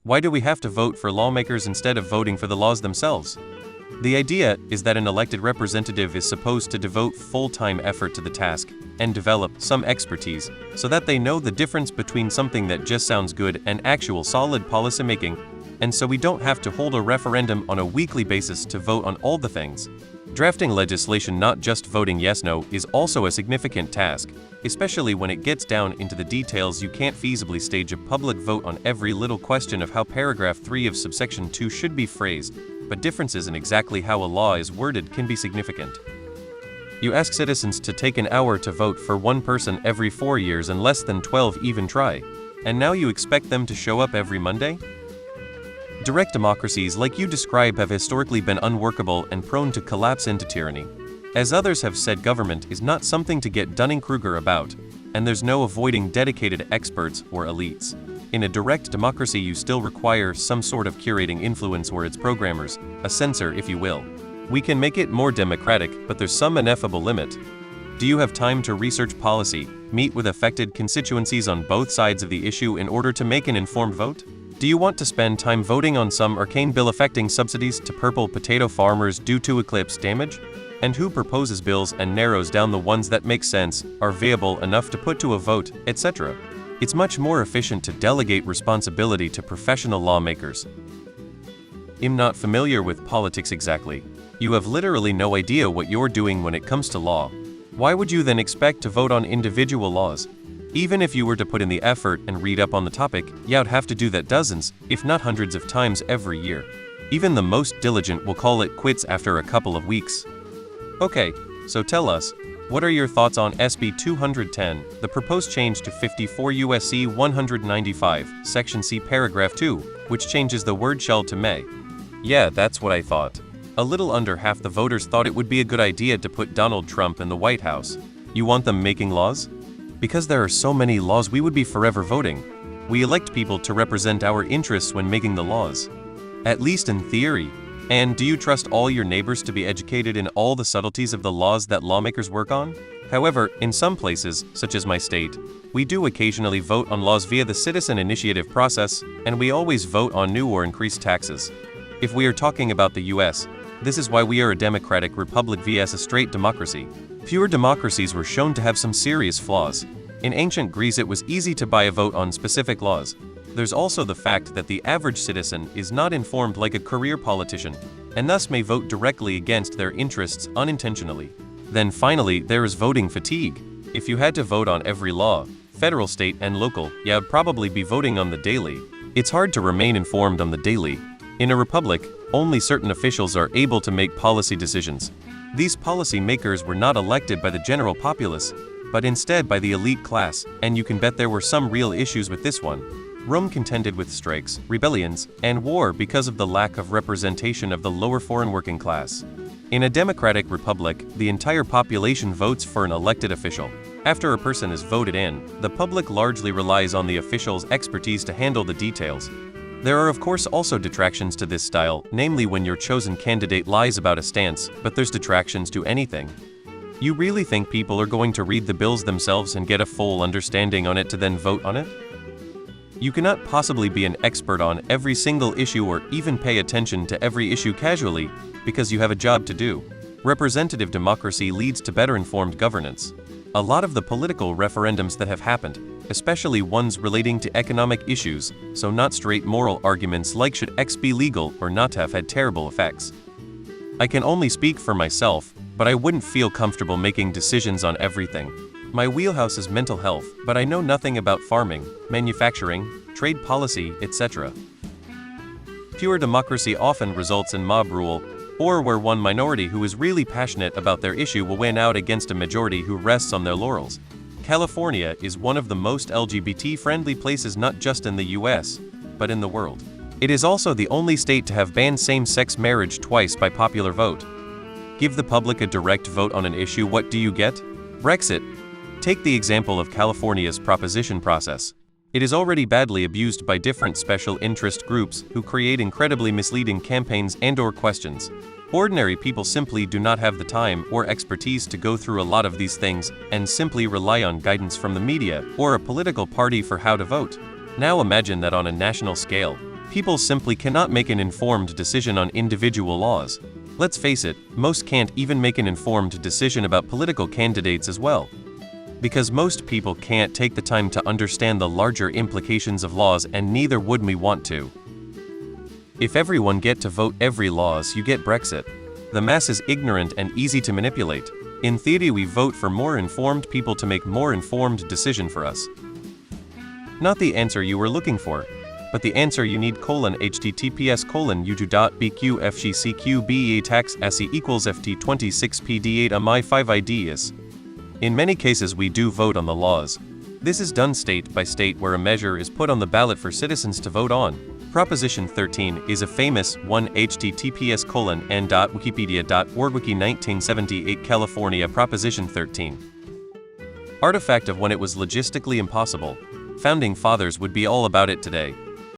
Why do we have to vote for lawmakers instead of voting for the laws themselves? The idea is that an elected representative is supposed to devote full-time effort to the task and develop some expertise so that they know the difference between something that just sounds good and actual solid policymaking, and so we don't have to hold a referendum on a weekly basis to vote on all the things. Drafting legislation, not just voting yes/no, is also a significant task, especially when it gets down into the details. You can't feasibly stage a public vote on every little question of how paragraph 3 of subsection 2 should be phrased, but differences in exactly how a law is worded can be significant. You ask citizens to take an hour to vote for one person every 4 years and less than 12 even try, and now you expect them to show up every Monday? Direct democracies like you describe have historically been unworkable and prone to collapse into tyranny. As others have said, government is not something to get Dunning-Kruger about, and there's no avoiding dedicated experts or elites. In a direct democracy, you still require some sort of curating influence or its programmers, a censor if you will. We can make it more democratic, but there's some ineffable limit. Do you have time to research policy, meet with affected constituencies on both sides of the issue in order to make an informed vote? Do you want to spend time voting on some arcane bill affecting subsidies to purple potato farmers due to eclipse damage? And who proposes bills and narrows down the ones that make sense, are viable enough to put to a vote, etc.? It's much more efficient to delegate responsibility to professional lawmakers. I'm not familiar with politics exactly. You have literally no idea what you're doing when it comes to law. Why would you then expect to vote on individual laws? Even if you were to put in the effort and read up on the topic, you'd have to do that dozens, if not hundreds of times every year. Even the most diligent will call it quits after a couple of weeks. Okay, so tell us, what are your thoughts on SB 210, the proposed change to 54 U.S.C. 195, Section C, Paragraph 2, which changes the word shall to may? Yeah, that's what I thought. A little under half the voters thought it would be a good idea to put Donald Trump in the White House. You want them making laws? Because there are so many laws, we would be forever voting. We elect people to represent our interests when making the laws. At least in theory. And do you trust all your neighbors to be educated in all the subtleties of the laws that lawmakers work on? However, in some places, such as my state, we do occasionally vote on laws via the citizen initiative process, and we always vote on new or increased taxes. If we are talking about the US, this is why we are a democratic republic vs a straight democracy. Pure democracies were shown to have some serious flaws. In ancient Greece, it was easy to buy a vote on specific laws. There's also the fact that the average citizen is not informed like a career politician, and thus may vote directly against their interests unintentionally. Then finally, there is voting fatigue. If you had to vote on every law, federal, state, and local, you'd probably be voting on the daily. It's hard to remain informed on the daily. In a republic, only certain officials are able to make policy decisions. These policy makers were not elected by the general populace, but instead by the elite class, and you can bet there were some real issues with this one. Rome contended with strikes, rebellions, and war because of the lack of representation of the lower foreign working class. In a democratic republic, the entire population votes for an elected official. After a person is voted in, the public largely relies on the official's expertise to handle the details. There are of course also detractions to this style, namely when your chosen candidate lies about a stance, but there's detractions to anything. You really think people are going to read the bills themselves and get a full understanding on it to then vote on it? You cannot possibly be an expert on every single issue or even pay attention to every issue casually, because you have a job to do. Representative democracy leads to better informed governance. A lot of the political referendums that have happened, especially ones relating to economic issues, so not straight moral arguments like should X be legal or not, have had terrible effects. I can only speak for myself, but I wouldn't feel comfortable making decisions on everything. My wheelhouse is mental health, but I know nothing about farming, manufacturing, trade policy, etc. Pure democracy often results in mob rule, or where one minority who is really passionate about their issue will win out against a majority who rests on their laurels. California is one of the most LGBT-friendly places not just in the US, but in the world. It is also the only state to have banned same-sex marriage twice by popular vote. Give the public a direct vote on an issue, what do you get? Brexit. Take the example of California's proposition process. It is already badly abused by different special interest groups who create incredibly misleading campaigns and/or questions. Ordinary people simply do not have the time or expertise to go through a lot of these things and simply rely on guidance from the media or a political party for how to vote. Now imagine that on a national scale. People simply cannot make an informed decision on individual laws. Let's face it, most can't even make an informed decision about political candidates as well. Because most people can't take the time to understand the larger implications of laws, and neither would we want to. If everyone get to vote every laws, you get Brexit. The mass is ignorant and easy to manipulate. In theory, we vote for more informed people to make more informed decision for us. Not the answer you were looking for, but the answer you need: https://uju.bqfgcqbe tax se equals ft26pd8 ami 5 IDs. In many cases we do vote on the laws. This is done state by state where a measure is put on the ballot for citizens to vote on. Proposition 13 is a famous one. https://n.wikipedia.org wiki 1978 California Proposition 13. Artifact of when it was logistically impossible. Founding fathers would be all about it today.